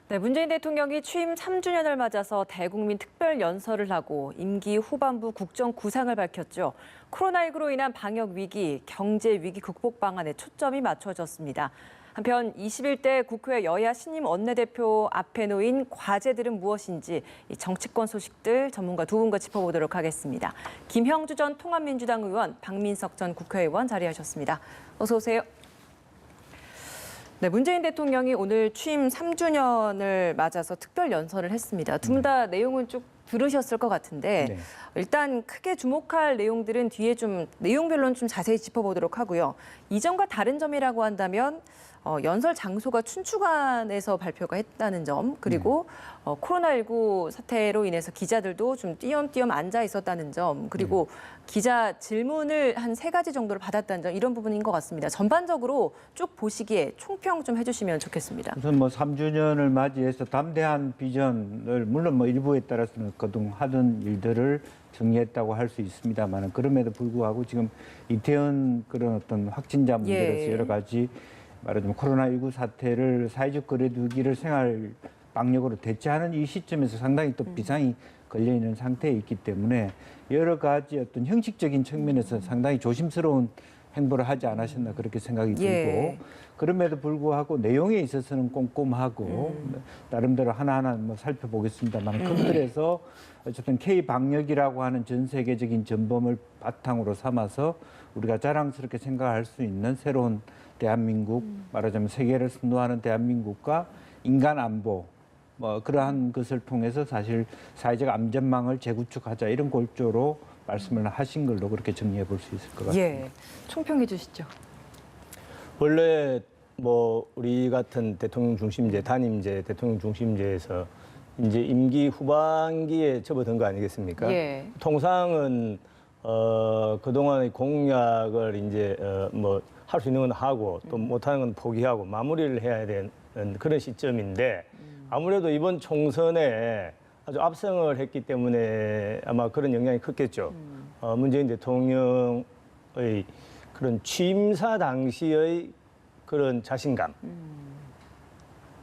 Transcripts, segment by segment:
네, 문재인 대통령이 취임 3주년을 맞아서 대국민 특별 연설을 하고 임기 후반부 국정 구상을 밝혔죠. 코로나19로 인한 방역 위기, 경제 위기 극복 방안에 초점이 맞춰졌습니다. 한편 21대 국회 여야 신임 원내대표 앞에 놓인 과제들은 무엇인지 이 정치권 소식들 전문가 두 분과 짚어보도록 하겠습니다. 김형주 전 통합민주당 의원, 박민석 전 국회의원 자리하셨습니다. 어서 오세요. 네, 문재인 대통령이 오늘 취임 3주년을 맞아서 특별 연설을 했습니다. 두 분 다 내용은 쭉 들으셨을 것 같은데 네. 일단 크게 주목할 내용들은 뒤에 좀 내용별로는 좀 자세히 짚어보도록 하고요. 이전과 다른 점이라고 한다면 연설 장소가 춘추관에서 발표가 했다는 점, 그리고 코로나19 사태로 인해서 기자들도 좀 띄엄띄엄 앉아 있었다는 점, 그리고 기자 질문을 한 3가지 정도를 받았다는 점, 이런 부분인 것 같습니다. 전반적으로 쭉 보시기에 총평 좀 해주시면 좋겠습니다. 우선 3주년을 맞이해서 담대한 비전을 물론 일부에 따라서는 그동안 하던 일들을 정리했다고 할 수 있습니다만 그럼에도 불구하고 지금 이태원 그런 어떤 확진자 문제로서 여러 가지 말하자면 코로나19 사태를 사회적 거리두기를 생활 방역으로 대체하는 이 시점에서 상당히 또 비상이 걸려 있는 상태에 있기 때문에 여러 가지 어떤 형식적인 측면에서 상당히 조심스러운 행보를 하지 않으셨나 그렇게 생각이 들고 그럼에도 불구하고 내용에 있어서는 꼼꼼하고 나름대로 하나하나 살펴보겠습니다만 큰 틀에서 어쨌든 K 방역이라고 하는 전 세계적인 전범을 바탕으로 삼아서 우리가 자랑스럽게 생각할 수 있는 새로운 대한민국, 말하자면 세계를 선도하는 대한민국과 인간 안보, 그러한 것을 통해서 사실 사회적 안전망을 재구축하자 이런 골조로 말씀을 하신 걸로 그렇게 정리해 볼 수 있을 것 같습니다. 예, 총평해 주시죠. 원래 우리 같은 대통령 중심제, 단임제, 대통령 중심제에서 이제 임기 후반기에 접어든 거 아니겠습니까? 예. 통상은 그동안의 공약을 이제 할 수 있는 건 하고 또 못하는 건 포기하고 마무리를 해야 되는 그런 시점인데 아무래도 이번 총선에 아주 압승을 했기 때문에 아마 그런 영향이 컸겠죠. 문재인 대통령의 그런 취임사 당시의 그런 자신감,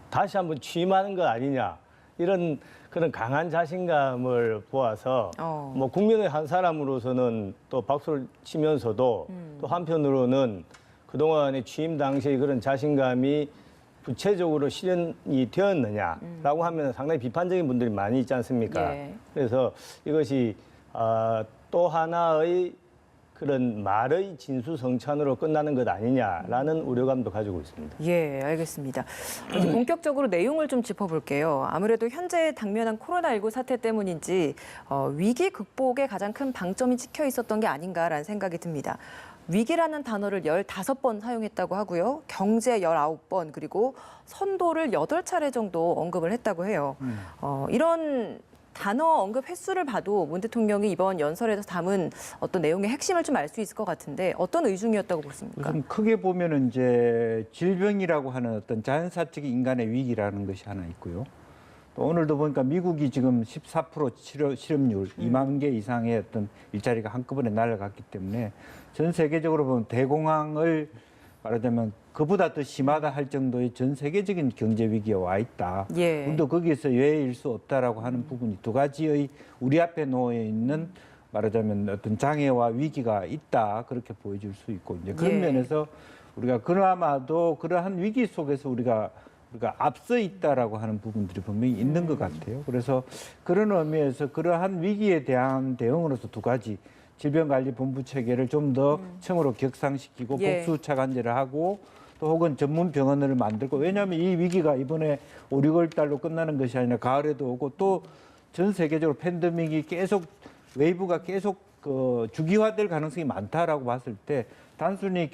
다시 한번 취임하는 거 아니냐 이런 그런 강한 자신감을 보아서 국민의 한 사람으로서는 또 박수를 치면서도 또 한편으로는 그동안의 취임 당시의 그런 자신감이 구체적으로 실현이 되었느냐라고 하면 상당히 비판적인 분들이 많이 있지 않습니까? 예. 그래서 이것이 또 하나의 그런 말의 진수성찬으로 끝나는 것 아니냐라는 우려감도 가지고 있습니다. 예, 알겠습니다. 이제 본격적으로 내용을 좀 짚어볼게요. 아무래도 현재 당면한 코로나19 사태 때문인지 위기 극복에 가장 큰 방점이 찍혀 있었던 게 아닌가라는 생각이 듭니다. 위기라는 단어를 15번 사용했다고 하고요. 경제 19번, 그리고 선도를 8차례 정도 언급을 했다고 해요. 이런 단어 언급 횟수를 봐도 문 대통령이 이번 연설에서 담은 어떤 내용의 핵심을 좀 알 수 있을 것 같은데 어떤 의중이었다고 보십니까? 우선 크게 보면은 이제 질병이라고 하는 어떤 자연사적인 인간의 위기라는 것이 하나 있고요. 또 오늘도 보니까 미국이 지금 14% 실업률, 2만 개 이상의 어떤 일자리가 한꺼번에 날아갔기 때문에 전 세계적으로 보면 대공황을 말하자면 그보다 더 심하다 할 정도의 전 세계적인 경제 위기에 와 있다. 예. 우리도 거기에서 예외일 수 없다라고 하는 부분이 두 가지의 우리 앞에 놓여 있는 말하자면 어떤 장애와 위기가 있다 그렇게 보여줄 수 있고 이제 그런 면에서 우리가 그나마도 그러한 위기 속에서 우리가 앞서 있다라고 하는 부분들이 분명히 있는 것 같아요. 그래서 그런 의미에서 그러한 위기에 대한 대응으로서 두 가지 질병관리본부 체계를 좀 더 층으로 격상시키고 복수 차관제를 하고 또 혹은 전문 병원을 만들고 왜냐하면 이 위기가 이번에 5, 6월 달로 끝나는 것이 아니라 가을에도 오고 또 전 세계적으로 팬데믹이 계속 웨이브가 계속 주기화될 가능성이 많다라고 봤을 때 단순히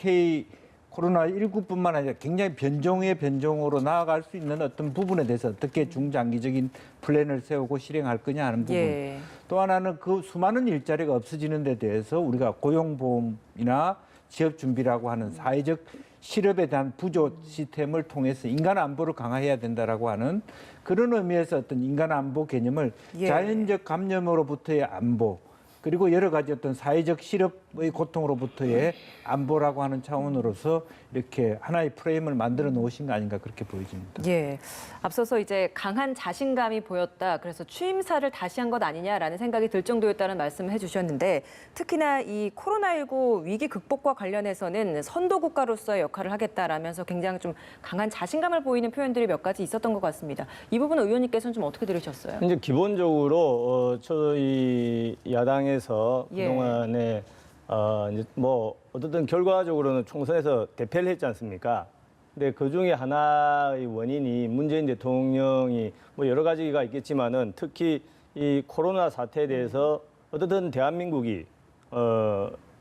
코로나19뿐만 아니라 굉장히 변종의 변종으로 나아갈 수 있는 어떤 부분에 대해서 어떻게 중장기적인 플랜을 세우고 실행할 거냐 하는 부분. 또 하나는 그 수많은 일자리가 없어지는 데 대해서 우리가 고용보험이나 취업준비라고 하는 사회적 실업에 대한 부조 시스템을 통해서 인간 안보를 강화해야 된다라고 하는 그런 의미에서 어떤 인간 안보 개념을 자연적 감염으로부터의 안보 그리고 여러 가지 어떤 사회적 실업 고통으로부터의 안보라고 하는 차원으로서 이렇게 하나의 프레임을 만들어 놓으신 거 아닌가 그렇게 보여집니다. 예. 앞서서 이제 강한 자신감이 보였다. 그래서 취임사를 다시 한 것 아니냐라는 생각이 들 정도였다는 말씀을 해주셨는데 특히나 이 코로나19 위기 극복과 관련해서는 선도 국가로서의 역할을 하겠다라면서 굉장히 좀 강한 자신감을 보이는 표현들이 몇 가지 있었던 것 같습니다. 이 부분은 의원님께서는 좀 어떻게 들으셨어요? 이제 기본적으로 저희 야당에서 예. 그동안에 이제 뭐 어쨌든 결과적으로는 총선에서 대패를 했지 않습니까? 근데 그 중에 하나의 원인이 문재인 대통령이 뭐 여러 가지가 있겠지만은 특히 이 코로나 사태에 대해서 어쨌든 대한민국이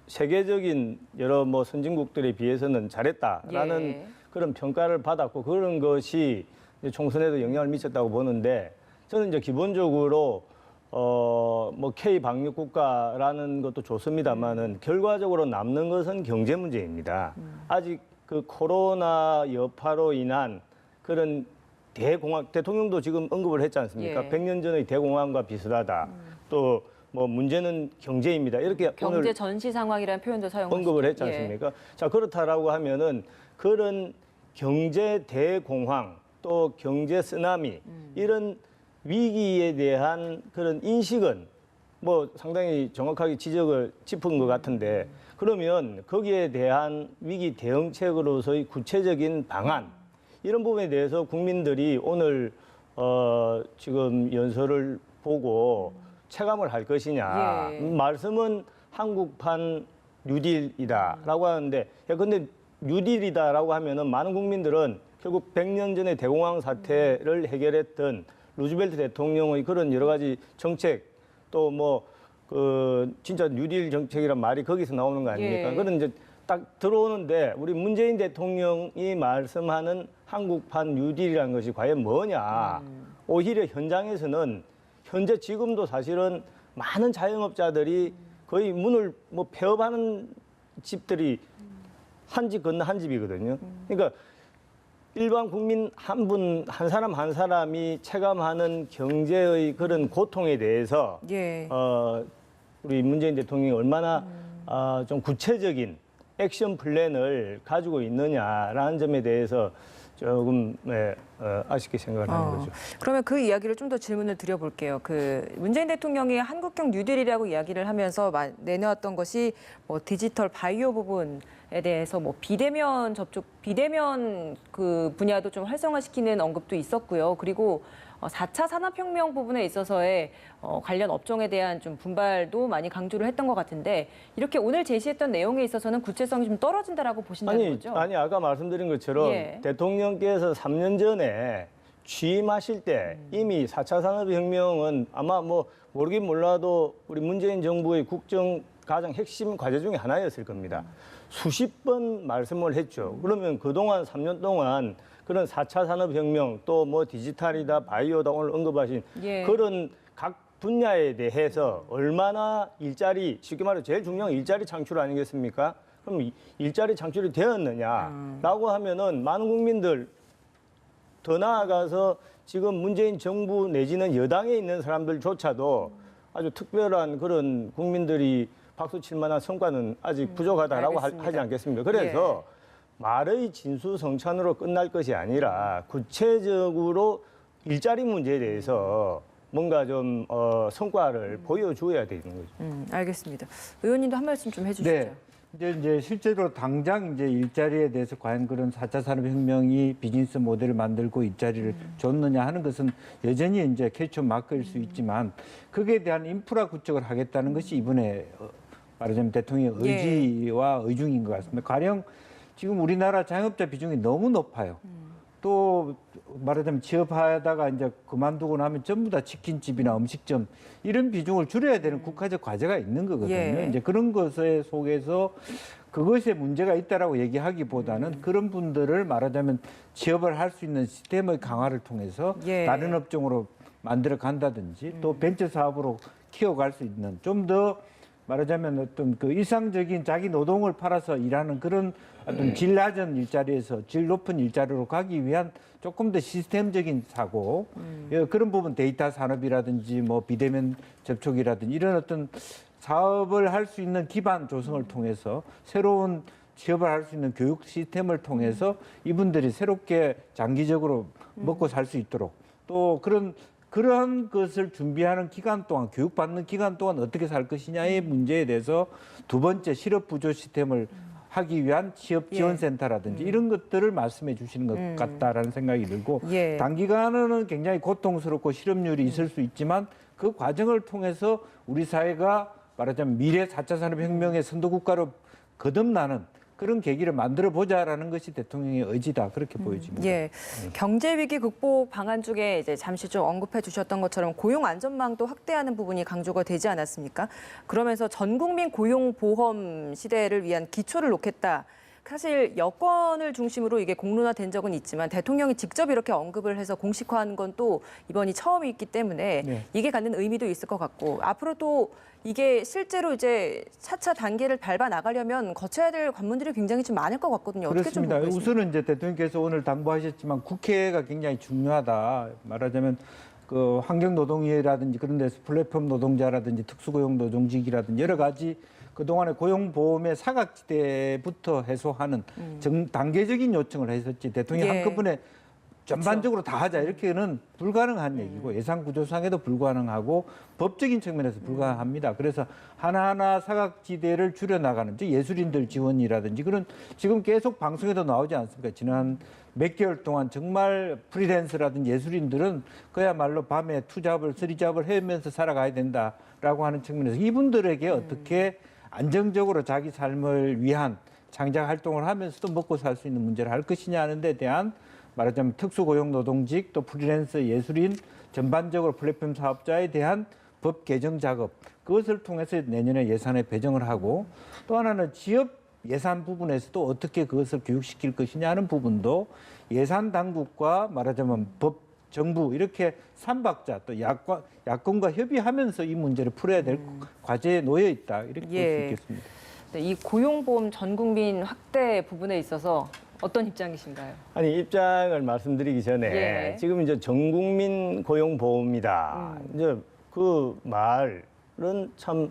세계적인 여러 뭐 선진국들에 비해서는 잘했다라는 예. 그런 평가를 받았고 그런 것이 이제 총선에도 영향을 미쳤다고 보는데 저는 이제 기본적으로 뭐 K 방역 국가라는 것도 좋습니다만은 결과적으로 남는 것은 경제 문제입니다. 아직 그 코로나 여파로 인한 그런 대공황 대통령도 지금 언급을 했지 않습니까? 예. 100년 전의 대공황과 비슷하다. 또 뭐 문제는 경제입니다. 이렇게 경제 오늘 전시 상황이라는 표현도 사용하시죠. 언급을 했지 예. 않습니까? 자, 그렇다라고 하면은 그런 경제 대공황 또 경제 쓰나미 이런 위기에 대한 그런 인식은 뭐 상당히 정확하게 지적을 짚은 것 같은데 그러면 거기에 대한 위기 대응책으로서의 구체적인 방안 이런 부분에 대해서 국민들이 오늘 지금 연설을 보고 체감을 할 것이냐. 예. 말씀은 한국판 뉴딜이다라고 하는데 야 근데 뉴딜이다라고 하면은 많은 국민들은 결국 100년 전에 대공황 사태를 해결했던 루즈벨트 대통령의 그런 여러 가지 정책 또 뭐 그 진짜 뉴딜 정책이란 말이 거기서 나오는 거 아닙니까? 예. 그런 이제 딱 들어오는데 우리 문재인 대통령이 말씀하는 한국판 뉴딜이라는 것이 과연 뭐냐? 오히려 현장에서는 현재 지금도 사실은 많은 자영업자들이 거의 문을 뭐 폐업하는 집들이 한 집 건너 한 집이거든요. 그러니까 일반 국민 한 사람 한 사람이 체감하는 경제의 그런 고통에 대해서 예. 우리 문재인 대통령이 얼마나 좀 구체적인 액션 플랜을 가지고 있느냐라는 점에 대해서 조금 아쉽게 생각을 하는 거죠. 그러면 그 이야기를 좀 더 질문을 드려볼게요. 그 문재인 대통령이 한국형 뉴딜이라고 이야기를 하면서 내놓았던 것이 뭐 디지털 바이오 부분에 대해서 뭐 비대면 접촉, 비대면 그 분야도 좀 활성화시키는 언급도 있었고요. 그리고 4차 산업혁명 부분에 있어서의 관련 업종에 대한 좀 분발도 많이 강조를 했던 것 같은데 이렇게 오늘 제시했던 내용에 있어서는 구체성이 좀 떨어진다라고 보신다는 거죠? 아니 아까 말씀드린 것처럼 예. 대통령께서 3년 전에 취임하실 때 이미 4차 산업혁명은 아마 뭐 모르긴 몰라도 우리 문재인 정부의 국정 가장 핵심 과제 중에 하나였을 겁니다. 수십 번 말씀을 했죠. 그러면 그동안 3년 동안 그런 4차 산업혁명 또 뭐 디지털이다 바이오다 오늘 언급하신 예. 그런 각 분야에 대해서 얼마나 일자리 쉽게 말해 제일 중요한 일자리 창출 아니겠습니까? 그럼 일자리 창출이 되었느냐라고 하면은 많은 국민들 더 나아가서 지금 문재인 정부 내지는 여당에 있는 사람들조차도 아주 특별한 그런 국민들이 박수 칠 만한 성과는 아직 부족하다라고 알겠습니다. 하지 않겠습니까? 그래서 말의 진수성찬으로 끝날 것이 아니라 구체적으로 일자리 문제에 대해서 뭔가 좀 성과를 보여줘야 되는 거죠. 알겠습니다. 의원님도 한 말씀 좀 해주시죠. 네. 이제 실제로 당장 이제 일자리에 대해서 과연 그런 4차 산업혁명이 비즈니스 모델을 만들고 일자리를 줬느냐 하는 것은 여전히 이제 퀘스천 마크일 수 있지만 거기에 대한 인프라 구축을 하겠다는 것이 이번에 말하자면 대통령의 의지와 의중인 것 같습니다. 가령 지금 우리나라 자영업자 비중이 너무 높아요. 또 말하자면 취업하다가 이제 그만두고 나면 전부 다 치킨집이나 음식점 이런 비중을 줄여야 되는 국가적 과제가 있는 거거든요. 예. 이제 그런 것에 속에서 그것에 문제가 있다라고 얘기하기보다는 그런 분들을 말하자면 취업을 할 수 있는 시스템의 강화를 통해서 다른 업종으로 만들어 간다든지 또 벤처 사업으로 키워갈 수 있는 좀 더 말하자면 어떤 그 일상적인 자기 노동을 팔아서 일하는 그런 어떤 질 낮은 일자리에서 질 높은 일자리로 가기 위한 조금 더 시스템적인 사고 그런 부분 데이터 산업이라든지 뭐 비대면 접촉이라든지 이런 어떤 사업을 할 수 있는 기반 조성을 통해서 새로운 취업을 할 수 있는 교육 시스템을 통해서 이분들이 새롭게 장기적으로 먹고 살 수 있도록 또 그런 것을 준비하는 기간 동안 교육받는 기간 동안 어떻게 살 것이냐의 문제에 대해서 두 번째 실업 부조 시스템을 하기 위한 취업 지원센터라든지 이런 것들을 말씀해 주시는 것 같다라는 생각이 들고 예. 단기간에는 굉장히 고통스럽고 실업률이 있을 수 있지만 그 과정을 통해서 우리 사회가 말하자면 미래 4차 산업혁명의 선도국가로 거듭나는 그런 계기를 만들어 보자라는 것이 대통령의 의지다 그렇게 보여집니다. 예. 경제 위기 극복 방안 중에 이제 잠시 좀 언급해 주셨던 것처럼 고용 안전망도 확대하는 부분이 강조가 되지 않았습니까? 그러면서 전 국민 고용 보험 시대를 위한 기초를 놓겠다. 사실 여권을 중심으로 이게 공론화된 적은 있지만 대통령이 직접 이렇게 언급을 해서 공식화한 건 또 이번이 처음이기 때문에 네. 이게 갖는 의미도 있을 것 같고 앞으로 또 이게 실제로 이제 차차 단계를 밟아 나가려면 거쳐야 될 관문들이 굉장히 좀 많을 것 같거든요. 어떻게 좀 그렇습니다. 보고 계십니까? 우선은 이제 대통령께서 오늘 당부하셨지만 국회가 굉장히 중요하다. 말하자면 그 환경노동위라든지 그런 데서 플랫폼 노동자라든지 특수고용 노동직이라든지 여러 가지 그동안의 고용보험의 사각지대부터 해소하는 단계적인 요청을 했었지 대통령이 예. 한꺼번에 전반적으로 다 하자 이렇게는 불가능한 얘기고 예산 구조상에도 불가능하고 법적인 측면에서 불가능합니다. 그래서 하나하나 사각지대를 줄여나가는 즉 예술인들 지원이라든지 그런 지금 계속 방송에도 나오지 않습니까? 지난 몇 개월 동안 정말 프리랜서라든지 예술인들은 그야말로 밤에 투잡을 쓰리잡을 해면서 살아가야 된다라고 하는 측면에서 이분들에게 어떻게 안정적으로 자기 삶을 위한 창작 활동을 하면서도 먹고 살 수 있는 문제를 할 것이냐 하는 데 대한 말하자면 특수고용 노동직 또 프리랜서 예술인 전반적으로 플랫폼 사업자에 대한 법 개정 작업 그것을 통해서 내년에 예산에 배정을 하고 또 하나는 지역 예산 부분에서도 어떻게 그것을 교육시킬 것이냐 하는 부분도 예산 당국과 말하자면 법 정부 이렇게 삼박자 또 야권과 협의하면서 이 문제를 풀어야 될 과제에 놓여 있다 이렇게 볼 수 있겠습니다. 네, 이 고용보험 전 국민 확대 부분에 있어서 어떤 입장이신가요? 아니 입장을 말씀드리기 전에 예. 지금 이제 전국민 고용보험이다. 이제 그 말은 참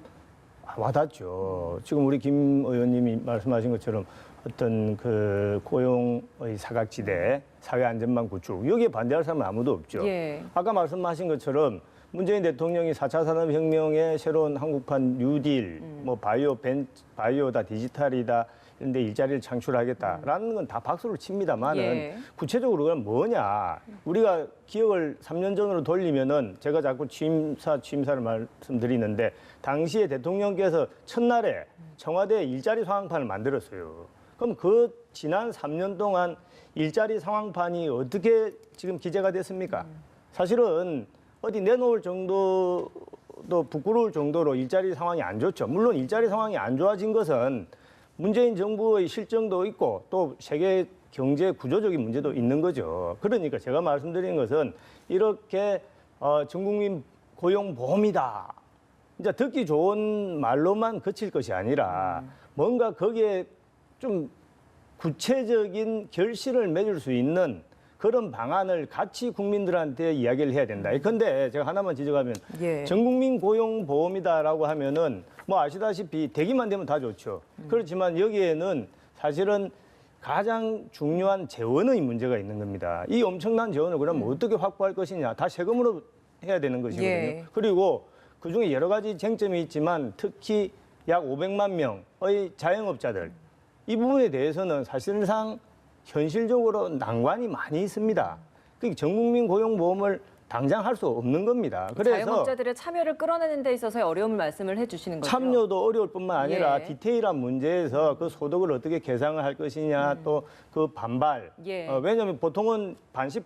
와닿죠. 지금 우리 김 의원님이 말씀하신 것처럼 어떤 그 고용의 사각지대, 사회 안전망 구축 여기에 반대할 사람은 아무도 없죠. 예. 아까 말씀하신 것처럼 문재인 대통령이 4차 산업혁명의 새로운 한국판 뉴딜, 뭐 바이오다, 디지털이다 이런 데 일자리를 창출하겠다라는 건 다 박수를 칩니다만은 예. 구체적으로 그건 뭐냐. 우리가 기억을 3년 전으로 돌리면은 제가 자꾸 취임사를 말씀드리는데 당시에 대통령께서 첫날에 청와대에 일자리 상황판을 만들었어요. 그럼 그 지난 3년 동안 일자리 상황판이 어떻게 지금 기재가 됐습니까? 사실은 어디 내놓을 정도도 부끄러울 정도로 일자리 상황이 안 좋죠. 물론 일자리 상황이 안 좋아진 것은 문재인 정부의 실정도 있고 또 세계 경제 구조적인 문제도 있는 거죠. 그러니까 제가 말씀드리는 것은 이렇게 전국민 고용보험이다. 이제 듣기 좋은 말로만 그칠 것이 아니라 뭔가 거기에 좀 구체적인 결실을 맺을 수 있는 그런 방안을 같이 국민들한테 이야기를 해야 된다. 그런데 제가 하나만 지적하면 예. 전국민 고용보험이다라고 하면은 뭐 아시다시피 되기만 되면 다 좋죠. 그렇지만 여기에는 사실은 가장 중요한 재원의 문제가 있는 겁니다. 이 엄청난 재원을 그럼 어떻게 확보할 것이냐. 다 세금으로 해야 되는 것이거든요. 예. 그리고 그중에 여러 가지 쟁점이 있지만 특히 약 500만 명의 자영업자들 이 부분에 대해서는 사실상 현실적으로 난관이 많이 있습니다. 그러니까 전국민 고용보험을 당장 할 수 없는 겁니다. 그래서 자영업자들의 참여를 끌어내는 데 있어서의 어려움을 말씀을 해주시는 거죠. 참여도 어려울 뿐만 아니라 예. 디테일한 문제에서 그 소득을 어떻게 계상을 할 것이냐 또 그 반발. 예. 왜냐하면 보통은 반씩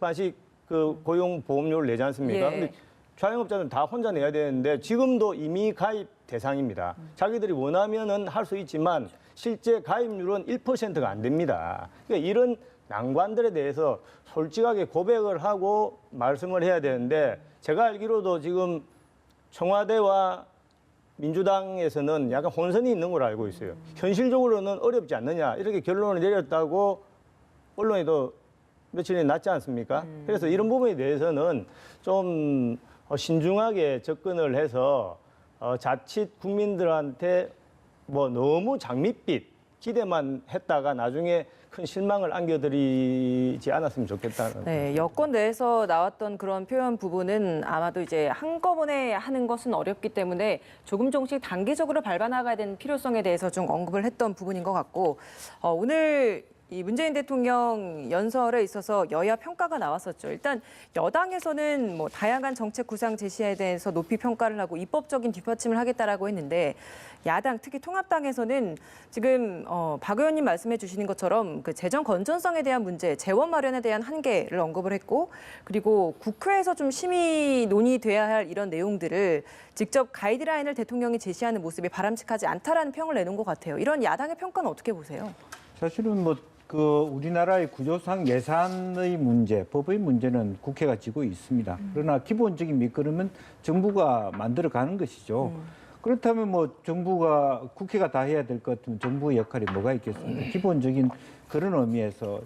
그 고용보험료를 내지 않습니까? 예. 근데 자영업자는 다 혼자 내야 되는데 지금도 이미 가입 대상입니다. 자기들이 원하면은 할 수 있지만 실제 가입률은 1%가 안 됩니다. 그러니까 이런 난관들에 대해서 솔직하게 고백을 하고 말씀을 해야 되는데 제가 알기로도 지금 청와대와 민주당에서는 약간 혼선이 있는 걸로 알고 있어요. 현실적으로는 어렵지 않느냐 이렇게 결론을 내렸다고 언론에도 며칠 전에 났지 않습니까? 그래서 이런 부분에 대해서는 좀 신중하게 접근을 해서 자칫 국민들한테 뭐 너무 장밋빛 기대만 했다가 나중에 큰 실망을 안겨드리지 않았으면 좋겠다는. 네, 여권 내에서 나왔던 그런 표현 부분은 아마도 이제 한꺼번에 하는 것은 어렵기 때문에 조금씩 단계적으로 밟아나가야 되는 필요성에 대해서 좀 언급을 했던 부분인 것 같고, 오늘 이 문재인 대통령 연설에 있어서 여야 평가가 나왔었죠. 일단 여당에서는 뭐 다양한 정책 구상 제시에 대해서 높이 평가를 하고 입법적인 뒷받침을 하겠다라고 했는데, 야당 특히 통합당에서는 지금 박 의원님 말씀해 주시는 것처럼 그 재정 건전성에 대한 문제, 재원 마련에 대한 한계를 언급을 했고, 그리고 국회에서 좀 심의 논의돼야 할 이런 내용들을 직접 가이드라인을 대통령이 제시하는 모습이 바람직하지 않다라는 평을 내놓은 것 같아요. 이런 야당의 평가는 어떻게 보세요? 사실은 뭐 그 우리나라의 구조상 예산의 문제, 법의 문제는 국회가 지고 있습니다. 그러나 기본적인 밑거름은 정부가 만들어가는 것이죠. 그렇다면 뭐 정부가 국회가 다 해야 될 것 같으면 정부의 역할이 뭐가 있겠습니까? 기본적인 그런 의미에서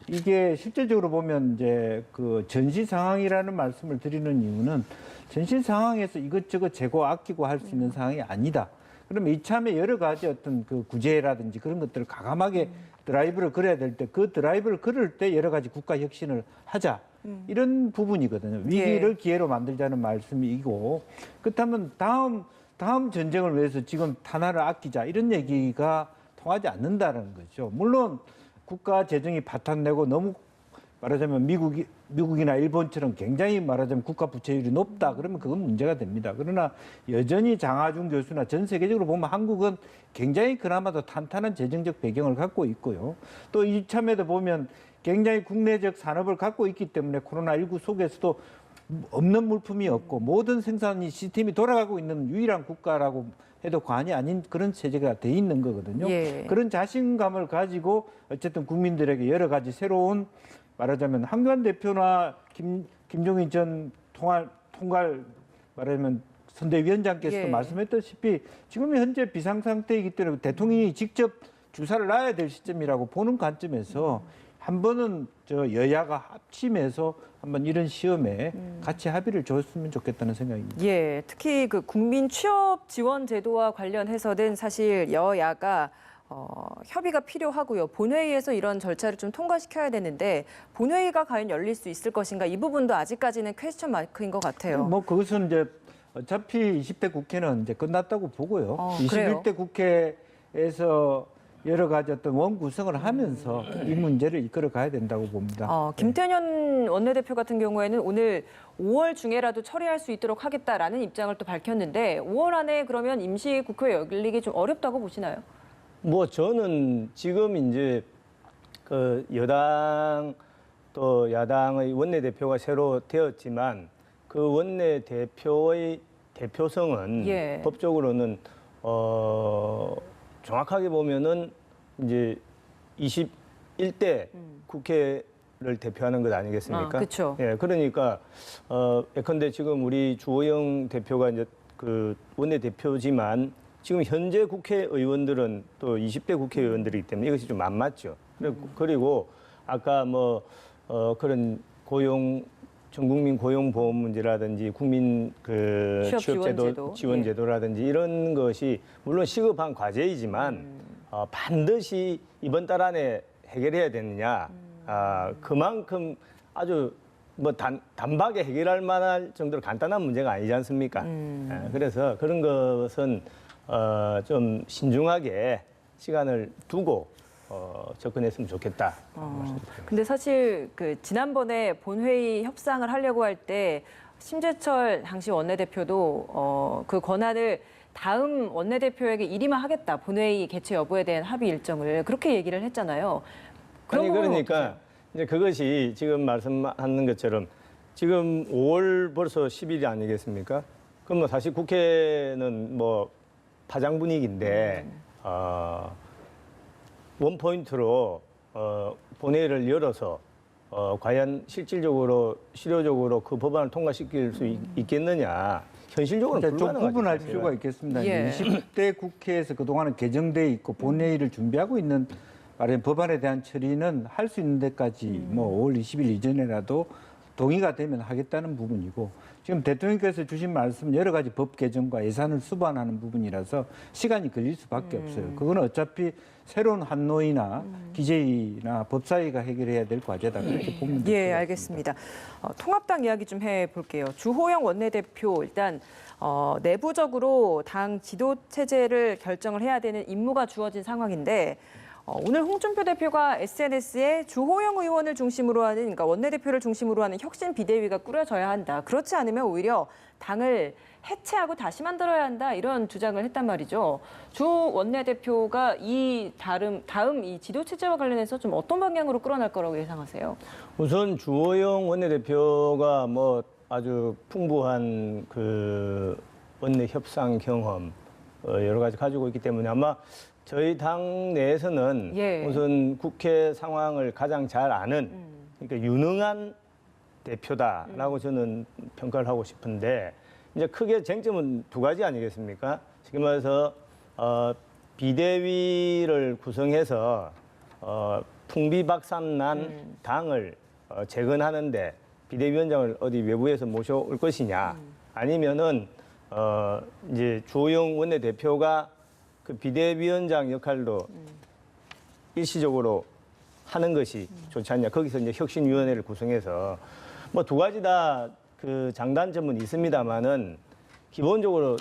이게 실질적으로 보면 이제 그 전시 상황이라는 말씀을 드리는 이유는 전시 상황에서 이것저것 재고 아끼고 할 수 있는 상황이 아니다. 그러면 이참에 여러 가지 어떤 그 구제라든지 그런 것들을 과감하게 드라이브를 걸어야 될 때 그 드라이브를 걸을 때 여러 가지 국가 혁신을 하자. 이런 부분이거든요. 위기를 기회로 만들자는 말씀이고, 그렇다면 다음 전쟁을 위해서 지금 탄화를 아끼자 이런 얘기가 통하지 않는다는 거죠. 물론 국가 재정이 파탄내고 너무 말하자면 미국이나 일본처럼 굉장히 말하자면 국가 부채율이 높다 그러면 그건 문제가 됩니다. 그러나 여전히 장하준 교수나 전 세계적으로 보면 한국은 굉장히 그나마도 탄탄한 재정적 배경을 갖고 있고요. 또 이참에도 보면 굉장히 국내적 산업을 갖고 있기 때문에 코로나19 속에서도 없는 물품이 없고 모든 생산이 시스템이 돌아가고 있는 유일한 국가라고 해도 과언이 아닌 그런 체제가 돼 있는 거거든요. 예. 그런 자신감을 가지고 어쨌든 국민들에게 여러 가지 새로운 말하자면 한교안 대표나 김종인 전 통괄 말하자면 선대위원장께서도 말씀했다시피 지금 현재 비상 상태이기 때문에 대통령이 직접 주사를 놔야 될 시점이라고 보는 관점에서 한 번은 저 여야가 합심해서 한번 이런 시험에 같이 합의를 줬으면 좋겠다는 생각입니다. 예, 특히 그 국민 취업 지원 제도와 관련해서는 사실 여야가 협의가 필요하고요. 본회의에서 이런 절차를 좀 통과시켜야 되는데 본회의가 과연 열릴 수 있을 것인가 이 부분도 아직까지는 퀘스천 마크인 것 같아요. 뭐 그것은 이제 어차피 20대 국회는 이제 끝났다고 보고요. 그래요? 21대 국회에서 여러 가지 어떤 원구성을 하면서 이 문제를 이끌어 가야 된다고 봅니다. 김태년 원내대표 같은 경우에는 오늘 5월 중에라도 처리할 수 있도록 하겠다라는 입장을 또 밝혔는데 5월 안에 그러면 임시국회 열리기 좀 어렵다고 보시나요? 뭐 저는 지금 이제 그 여당 또 야당의 원내대표가 새로 되었지만 그 원내대표의 대표성은 법적으로는 정확하게 보면은 이제 21대 국회를 대표하는 것 아니겠습니까? 그렇죠. 예, 그러니까 예컨대 지금 우리 주호영 대표가 이제 그 원내대표지만 지금 현재 국회의원들은 또 20대 국회의원들이기 때문에 이것이 좀 안 맞죠. 그리고 아까 뭐 그런 전 국민 고용보험 문제라든지 국민 그 취업제도 지원제도라든지 이런 것이 물론 시급한 과제이지만 반드시 이번 달 안에 해결해야 되느냐. 그만큼 아주 뭐 단박에 해결할 만할 정도로 간단한 문제가 아니지 않습니까? 그래서 그런 것은 좀 신중하게 시간을 두고 접근했으면 좋겠다. 근데 사실 그 지난번에 본회의 협상을 하려고 할 때 심재철 당시 원내대표도 그 권한을 다음 원내대표에게 일임을 하겠다. 본회의 개최 여부에 대한 합의 일정을 그렇게 얘기를 했잖아요. 아니 그러니까 이제 그것이 지금 말씀하는 것처럼 지금 5월 벌써 10일이 아니겠습니까? 그럼 뭐 사실 국회는 뭐 파장 분위기인데 원포인트로 본회의를 열어서 과연 실질적으로 실효적으로 그 법안을 통과시킬 수 있겠느냐. 현실적으로는 좀 구분할 필요가 있겠습니다. 20대 국회에서 그동안은 개정돼 있고 본회의를 준비하고 있는 법안에 대한 처리는 할 수 있는 데까지 뭐 5월 20일 이전에라도 동의가 되면 하겠다는 부분이고 지금 대통령께서 주신 말씀은 여러 가지 법 개정과 예산을 수반하는 부분이라서 시간이 걸릴 수밖에 없어요. 그건 어차피 새로운 한노이나 기재위나 법사위가 해결해야 될 과제다 그렇게 보면 될 것 예, 같습니다. 알겠습니다. 통합당 이야기 좀 해볼게요. 주호영 원내대표 일단 내부적으로 당 지도 체제를 결정을 해야 되는 임무가 주어진 상황인데 오늘 홍준표 대표가 SNS에 주호영 의원을 중심으로 하는 그러니까 원내대표를 중심으로 하는 혁신 비대위가 꾸려져야 한다. 그렇지 않으면 오히려 당을 해체하고 다시 만들어야 한다. 이런 주장을 했단 말이죠. 주 원내대표가 이 다음 이 지도 체제와 관련해서 좀 어떤 방향으로 끌어날 거라고 예상하세요? 우선 주호영 원내대표가 뭐 아주 풍부한 그 원내 협상 경험 여러 가지 가지고 있기 때문에 아마 저희 당 내에서는 예. 우선 국회 상황을 가장 잘 아는 그러니까 유능한 대표다라고 저는 평가를 하고 싶은데 이제 크게 쟁점은 두 가지 아니겠습니까? 지금 말해서 비대위를 구성해서 풍비박산난 당을 재건하는데 비대위원장을 어디 외부에서 모셔올 것이냐 아니면은 이제 주호영 원내대표가 그 비대위원장 역할도 일시적으로 하는 것이 좋지 않냐. 거기서 이제 혁신위원회를 구성해서 뭐 두 가지 다 그 장단점은 있습니다만은 기본적으로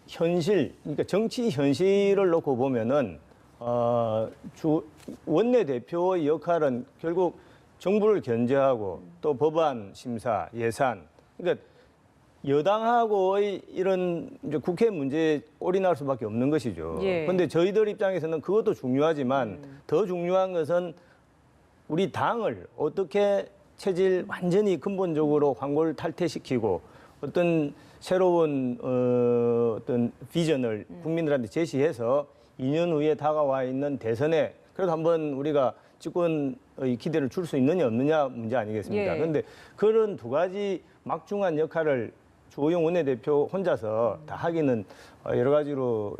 현실, 그러니까 정치 현실을 놓고 보면은 원내대표의 역할은 결국 정부를 견제하고 또 법안 심사, 예산, 그러니까 여당하고의 이런 이제 국회 문제에 올인할 수밖에 없는 것이죠. 예. 그런데 저희들 입장에서는 그것도 중요하지만 더 중요한 것은 우리 당을 어떻게 체질 완전히 근본적으로 황골 탈퇴시키고 어떤 새로운 어떤 비전을 국민들한테 제시해서 2년 후에 다가와 있는 대선에 그래도 한번 우리가 집권의 기대를 줄 수 있느냐 없느냐 문제 아니겠습니까? 예. 그런데 그런 두 가지 막중한 역할을 주호영 원내대표 혼자서 다 하기는 여러 가지로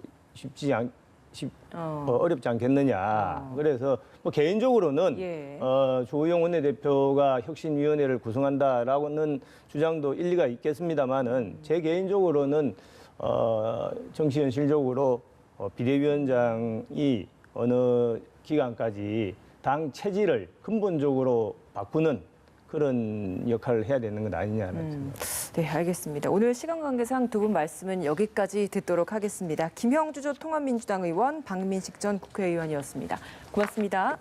어렵지 않겠느냐. 그래서 뭐 개인적으로는 예. 주호영 원내대표가 혁신위원회를 구성한다라고는 주장도 일리가 있겠습니다만은 제 개인적으로는 정치 현실적으로 비대위원장이 어느 기간까지 당 체질을 근본적으로 바꾸는 그런 역할을 해야 되는 건 아니냐는 생각입니다. 네, 알겠습니다. 오늘 시간 관계상 두 분 말씀은 여기까지 듣도록 하겠습니다. 김형주 전 통합민주당 의원, 박민식 전 국회의원이었습니다. 고맙습니다.